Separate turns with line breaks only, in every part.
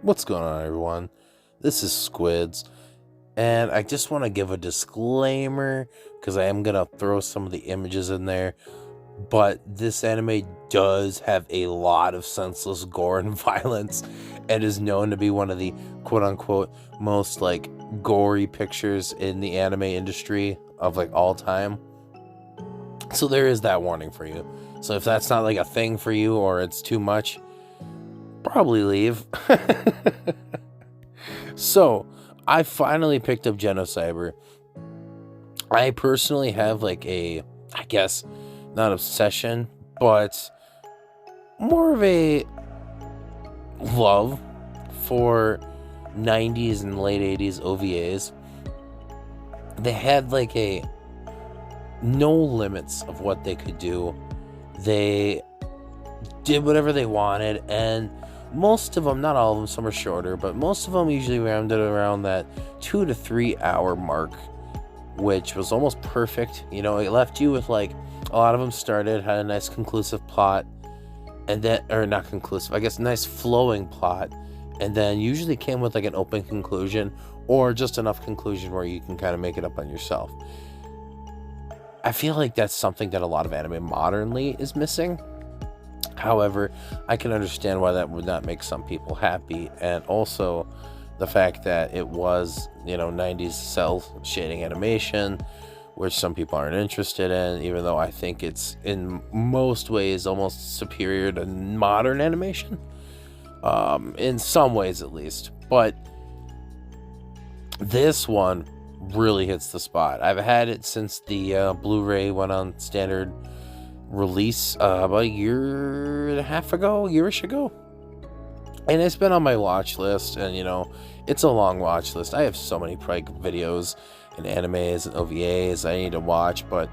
What's going on, everyone? This is Squids, and I just want to give a disclaimer because I am gonna throw some of the images in there. But this anime does have a lot of senseless gore and violence, and is known to be one of the quote unquote most gory pictures in the anime industry of all time. So there is that warning for you. So if that's not a thing for you or it's too much, probably leave. So, I finally picked up Genocyber. I personally have I guess, not obsession, but more of a love for 90s and late 80s OVAs. They had a no limits of what they could do. They did whatever they wanted, and most of them, not all of them, some are shorter, but most of them usually rounded around that 2 to 3 hour mark, which was almost perfect. It left you with a lot of them had a nice conclusive plot, and then, or not conclusive, I guess, nice flowing plot, and then usually came with an open conclusion or just enough conclusion where you can kind of make it up on yourself. I feel like that's something that a lot of anime modernly is missing. However, I can understand why that would not make some people happy, and also the fact that it was, 90s cell shading animation, which some people aren't interested in, even though I think it's in most ways almost superior to modern animation, in some ways at least. But this one really hits the spot. I've had it since the Blu-ray went on standard release about a yearish ago, and it's been on my watch list, and it's a long watch list. I have so many videos and animes and OVAs I need to watch, but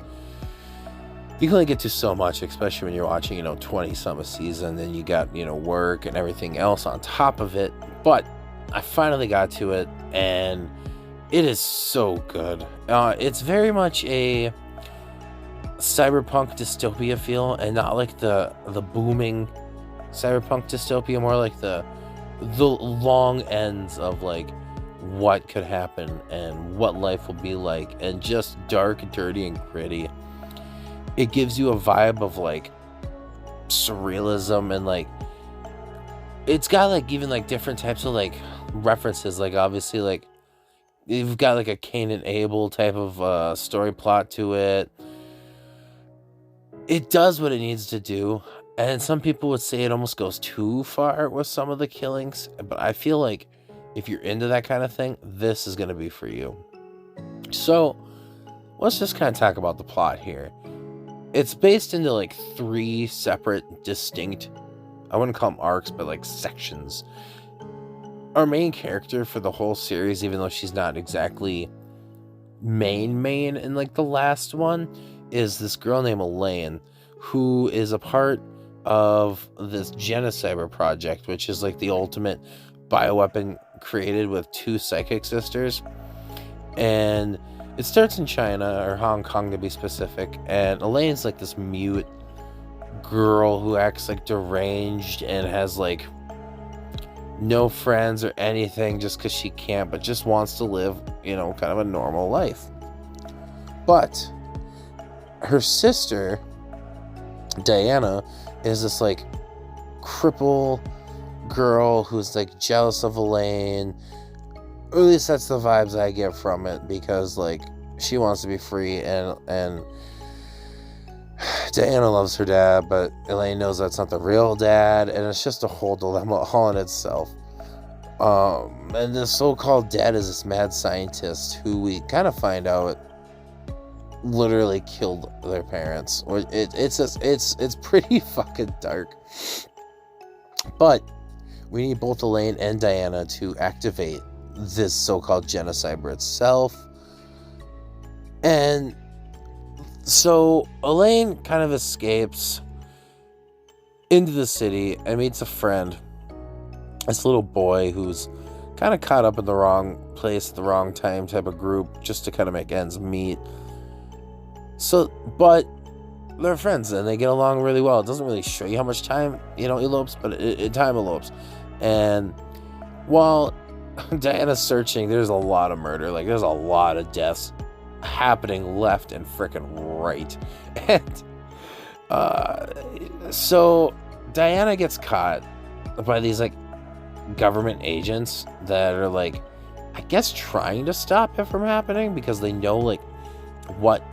you can only get to so much, especially when you're watching 20 some a season, then you got work and everything else on top of it. But I finally got to it, and it is so good. It's very much a cyberpunk dystopia feel, and not the booming cyberpunk dystopia, more like the long ends of what could happen and what life will be like, and just dark, dirty, and gritty. It gives you a vibe of surrealism, and it's got even different types of references, obviously you've got a Cain and Abel type of story plot to it. It does what it needs to do, and some people would say it almost goes too far with some of the killings, but I feel like if you're into that kind of thing, this is going to be for you. So, let's just kind of talk about the plot here. It's based into 3 separate, distinct, I wouldn't call them arcs, but sections. Our main character for the whole series, even though she's not exactly main in the last one, is this girl named Elaine, who is a part of this Genocyber project, which is the ultimate bioweapon created with 2 psychic sisters. And it starts in China, or Hong Kong to be specific, and Elaine's this mute girl who acts deranged and has no friends or anything, just because she can't, but just wants to live, kind of a normal life. But her sister, Diana, is this cripple girl who's jealous of Elaine. Or at least that's the vibes I get from it, because she wants to be free, and Diana loves her dad, but Elaine knows that's not the real dad, and it's just a whole dilemma all in itself. And the so-called dad is this mad scientist who we kind of find out literally killed their parents. It's pretty fucking dark. But we need both Elaine and Diana to activate this so-called Genocyber itself. And so Elaine kind of escapes into the city and meets a friend, this little boy who's kind of caught up in the wrong place at the wrong time type of group, just to kind of make ends meet. So, but they're friends and they get along really well. It doesn't really show you how much time, elopes, but time elopes. And while Diana's searching, there's a lot of murder. Like, there's a lot of deaths happening left and frickin' right. And so Diana gets caught by these, like, government agents that are, like, I guess trying to stop it from happening because they know, like, what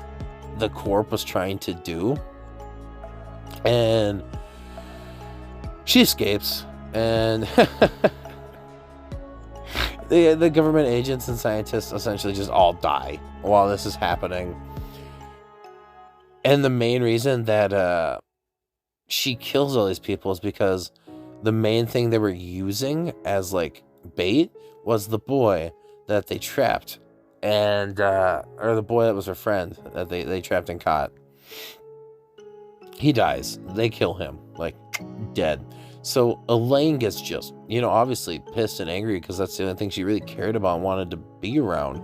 the Corp was trying to do. And she escapes, and the government agents and scientists essentially just all die while this is happening. And the main reason that she kills all these people is because the main thing they were using as, like, bait was the boy that they trapped, and or the boy that was her friend that they trapped and caught. He dies. They kill him, like, dead. So Elaine gets just, obviously pissed and angry because that's the only thing she really cared about and wanted to be around.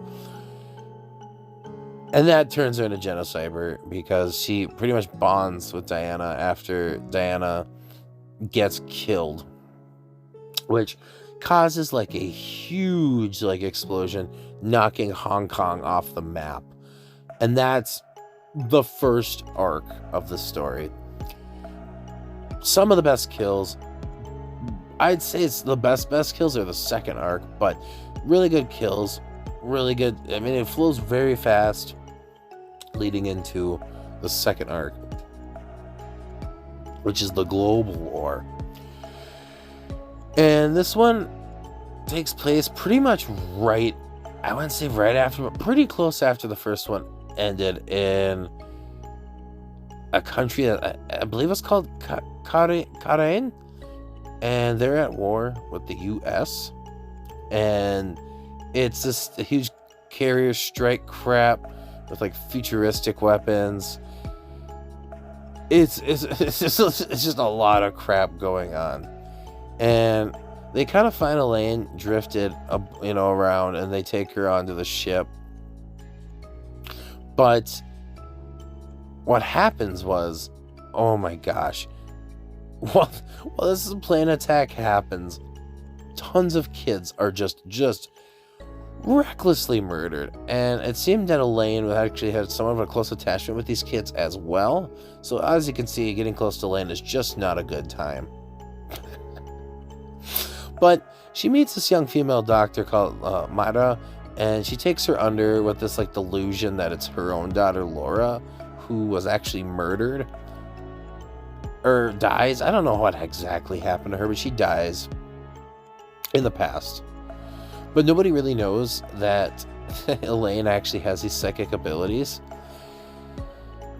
And that turns her into Genocyber because she pretty much bonds with Diana after Diana gets killed, which causes, like, a huge, like, explosion, knocking Hong Kong off the map. And that's the first arc of the story. Some of the best kills, I'd say it's the best kills are the second arc, but really good kills, really good. I mean, it flows very fast leading into the second arc, which is the global war. And this one takes place pretty much right, I wouldn't say right after, but pretty close after the first one ended, in a country that I believe is called Karain, and they're at war with the US, and it's this huge carrier strike crap with, like, futuristic weapons. It's just a lot of crap going on, and they kind of find Elaine drifted, around, and they take her onto the ship. But what happens was, oh my gosh, while this plane attack happens, tons of kids are just recklessly murdered, and it seemed that Elaine would actually have somewhat of a close attachment with these kids as well. So as you can see, getting close to Elaine is just not a good time. But she meets this young female doctor called Mara, and she takes her under with this, like, delusion that it's her own daughter Laura who was actually murdered or dies. I don't know what exactly happened to her, but she dies in the past. But nobody really knows that Elaine actually has these psychic abilities.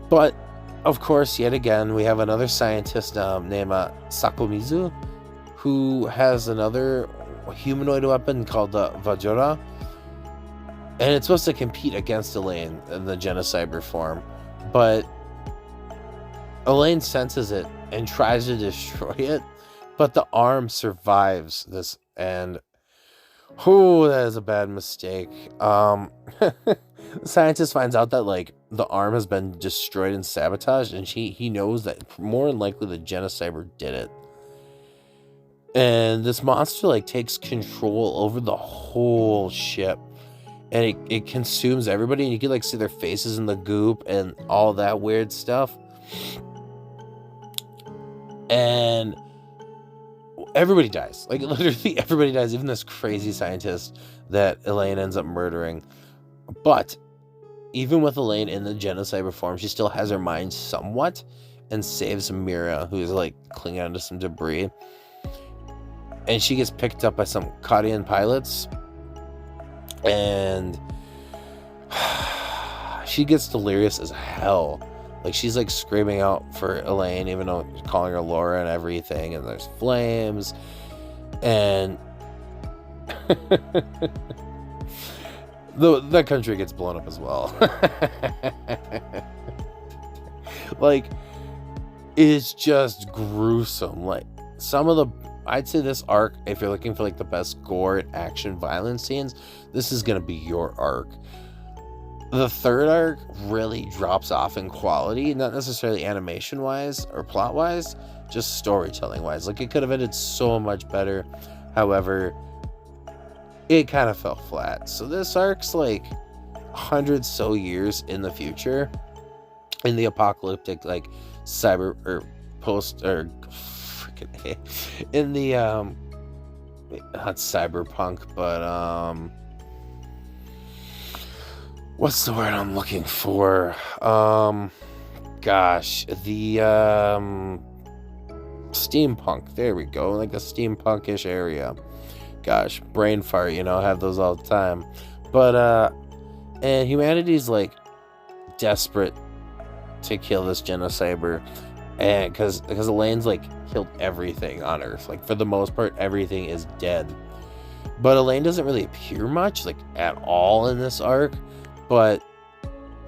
But of course, yet again, we have another scientist named Sakomizu, who has another humanoid weapon called the Vajora, and it's supposed to compete against Elaine in the Genocyber form. But Elaine senses it and tries to destroy it, but the arm survives this, and that is a bad mistake. The scientist finds out that, like, the arm has been destroyed and sabotaged, and he knows that more than likely the Genocyber did it. And this monster, like, takes control over the whole ship, and it consumes everybody, and you can, like, see their faces in the goop and all that weird stuff. And everybody dies. Like, literally everybody dies, even this crazy scientist that Elaine ends up murdering. But even with Elaine in the Genocyber form, she still has her mind somewhat and saves Mira, who's, like, clinging onto some debris. And she gets picked up by some Kadian pilots, and she gets delirious as hell. Like, she's, like, screaming out for Elaine, even though calling her Laura and everything, and there's flames, and the country gets blown up as well. Like, it's just gruesome. Like, I'd say this arc, if you're looking for, like, the best gore, action, violence scenes, this is gonna be your arc. The third arc really drops off in quality, not necessarily animation wise or plot wise, just storytelling wise. Like, it could have ended so much better. However, it kind of fell flat. So this arc's like 100 so years in the future, in the apocalyptic like cyber or post or freaking in the not cyberpunk, but what's the word I'm looking for? Gosh, the steampunk. There we go, like a steampunkish area. Gosh, brain fart, I have those all the time. But and humanity's like desperate to kill this Genocyber, and because Elaine's like killed everything on Earth. Like for the most part, everything is dead. But Elaine doesn't really appear much, like at all in this arc, but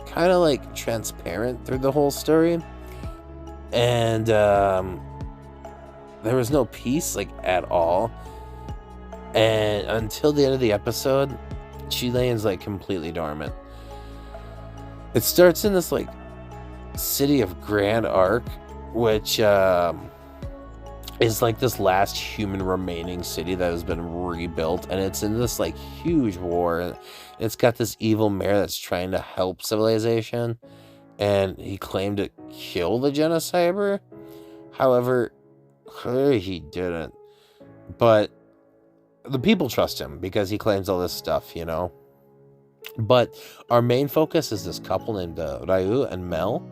kind of like transparent through the whole story. And there was no peace like at all. And until the end of the episode, Elaine's like completely dormant. It starts in this like city of Grand Arc, which is like this last human remaining city that has been rebuilt, and it's in this like huge war. It's got this evil mayor that's trying to help civilization, and he claimed to kill the Genocyber. However, clearly he didn't. But the people trust him because he claims all this stuff, But our main focus is this couple named Ryu and Mel,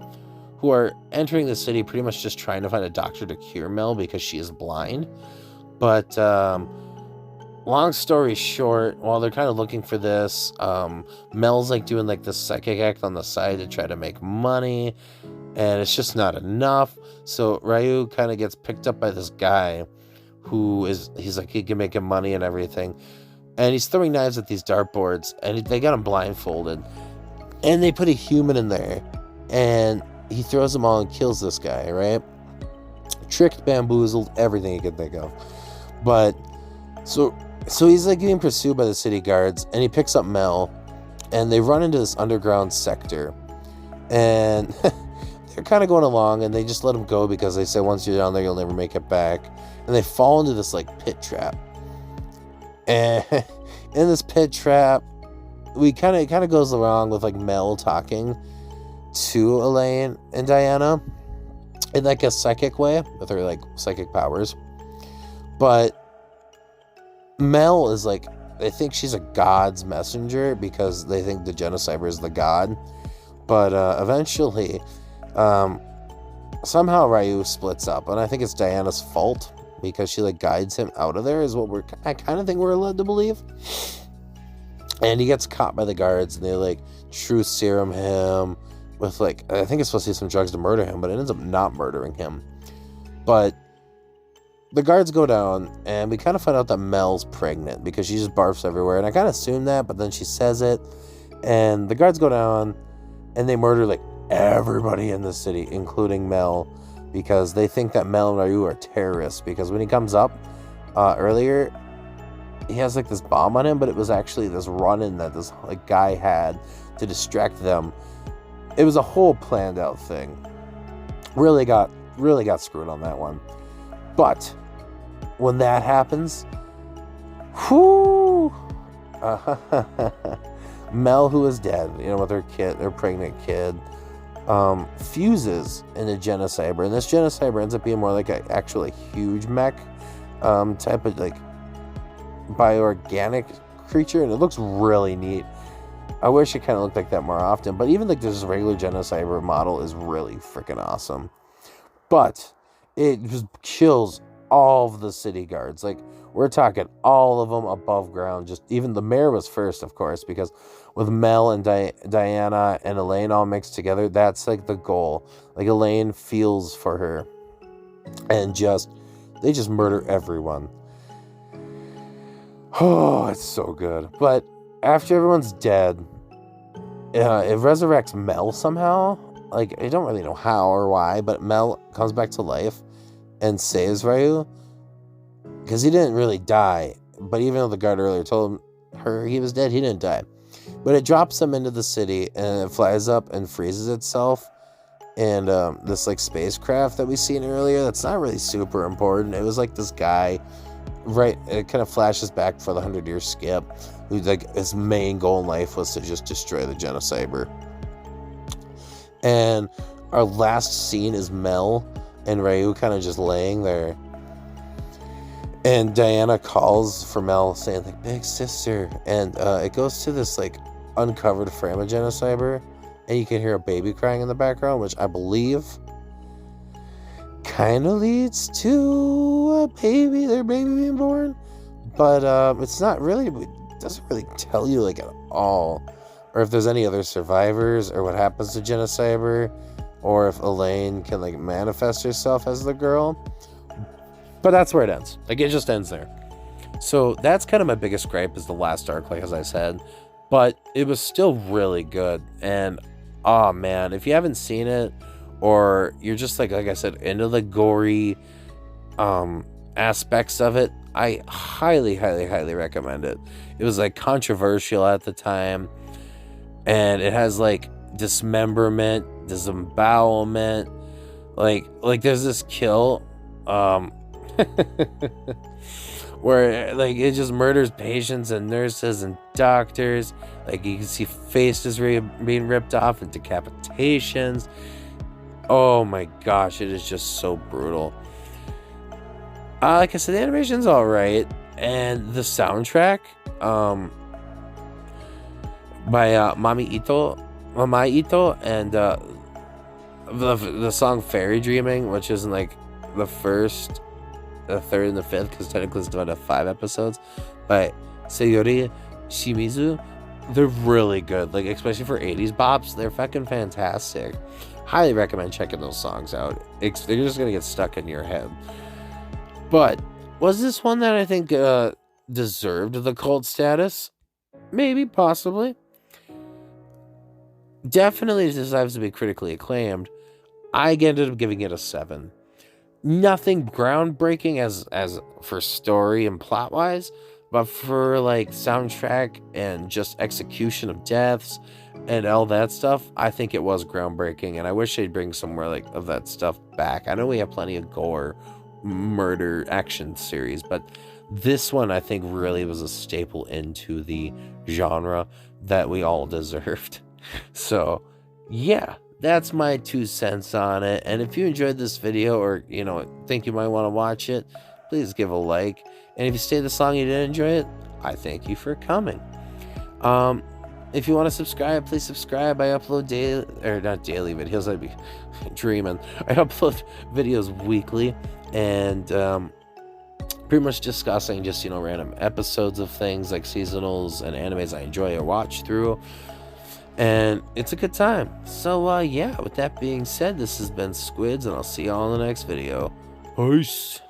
who are entering the city pretty much just trying to find a doctor to cure Mel because she is blind. But long story short, while they're kind of looking for this, Mel's like doing like this psychic act on the side to try to make money, and it's just not enough. So Ryu kind of gets picked up by this guy he's like, he can make him money and everything. And he's throwing knives at these dartboards, and they got him blindfolded. And they put a human in there, and he throws them all and kills this guy, right? Tricked, bamboozled, everything he could think of. But, so he's like getting pursued by the city guards, and he picks up Mel, and they run into this underground sector. And they're kind of going along, and they just let him go because they say once you're down there, you'll never make it back. And they fall into this like pit trap. And in this pit trap, it kind of goes along with like Mel talking to Elaine and Diana in like a psychic way with her like psychic powers. But Mel is like, they think she's a god's messenger because they think the Genocyber is the god. But eventually, somehow Ryu splits up, and I think it's Diana's fault because she like guides him out of there, is what I kind of think we're led to believe. And he gets caught by the guards, and they like truth serum him with like, I think it's supposed to be some drugs to murder him, but it ends up not murdering him. But the guards go down, and we kind of find out that Mel's pregnant because she just barfs everywhere, and I kind of assumed that, but then she says it, and the guards go down, and they murder like everybody in the city, including Mel, because they think that Mel and Ryu are terrorists. Because when he comes up earlier, he has like this bomb on him, but it was actually this run-in that this like guy had to distract them. It was a whole planned out thing. Really got screwed on that one. But when that happens, whoo, Mel, who is dead, with her pregnant kid, fuses into Genocyber, and this Genocyber ends up being more like a actually huge mech type of like bioorganic creature, and it looks really neat. I wish it kind of looked like that more often, but even like this regular Genocyber model is really freaking awesome. But it just kills all of the city guards. Like, we're talking all of them above ground. Just even the mayor was first, of course, because with Mel and Diana and Elaine all mixed together, that's like the goal. Like, Elaine feels for her, and they just murder everyone. Oh, it's so good. But after everyone's dead, it resurrects Mel somehow. Like, I don't really know how or why, but Mel comes back to life and saves Ryu, because he didn't really die. But even though the guard earlier told her he was dead, he didn't die. But it drops him into the city, and it flies up and freezes itself. And this like spacecraft that we seen earlier, that's not really super important. It was like this guy right, it kind of flashes back for the 100-year skip. Who, like, his main goal in life was to just destroy the Genocyber. And our last scene is Mel and Ryu kind of just laying there. And Diana calls for Mel, saying, like, big sister. And it goes to this, like, uncovered frame of Genocyber. And you can hear a baby crying in the background, which I believe kind of leads to their baby being born. But it's not really, it doesn't really tell you, like, at all. Or if there's any other survivors, or what happens to Genocyber, or if Elaine can, like, manifest herself as the girl. But that's where it ends. Like, it just ends there. So that's kind of my biggest gripe, is the last arc, like as I said. But it was still really good. And, oh man, if you haven't seen it, or you're just like I said, into the gory aspects of it, I highly, highly, highly recommend it. It was, like, controversial at the time. And it has, like, dismemberment, disembowelment. Like there's this kill where, like, it just murders patients and nurses and doctors. Like, you can see faces being ripped off, and decapitations. Oh my gosh, it is just so brutal. Like I said, the animation's alright, and the soundtrack by Mama Ito, and the song Fairy Dreaming, which isn't, like, the first, the third, and the fifth, because technically it's divided into 5 episodes, by Sayori Shimizu. They're really good, like, especially for 80s bops. They're fucking fantastic. Highly recommend checking those songs out. They're just gonna get stuck in your head. But was this one that I think deserved the cult status? Maybe, possibly. Definitely deserves to be critically acclaimed. I ended up giving it a 7. Nothing groundbreaking as for story and plot wise, but for, like, soundtrack and just execution of deaths and all that stuff, I think it was groundbreaking, and I wish they'd bring some more, like, of that stuff back. I know we have plenty of gore, murder, action series, but this one I think really was a staple into the genre that we all deserved. So, yeah, that's my 2 cents on it. And if you enjoyed this video, or, you know, think you might want to watch it, please give a like. And if you stayed this long and you didn't enjoy it, I thank you for coming. If you want to subscribe, please subscribe. I upload daily, or not daily videos, I'd be dreaming. I upload videos weekly, and pretty much discussing just, you know, random episodes of things like seasonals and animes I enjoy or watch through. And it's a good time. So, yeah, with that being said, this has been Squids, and I'll see you all in the next video. Peace.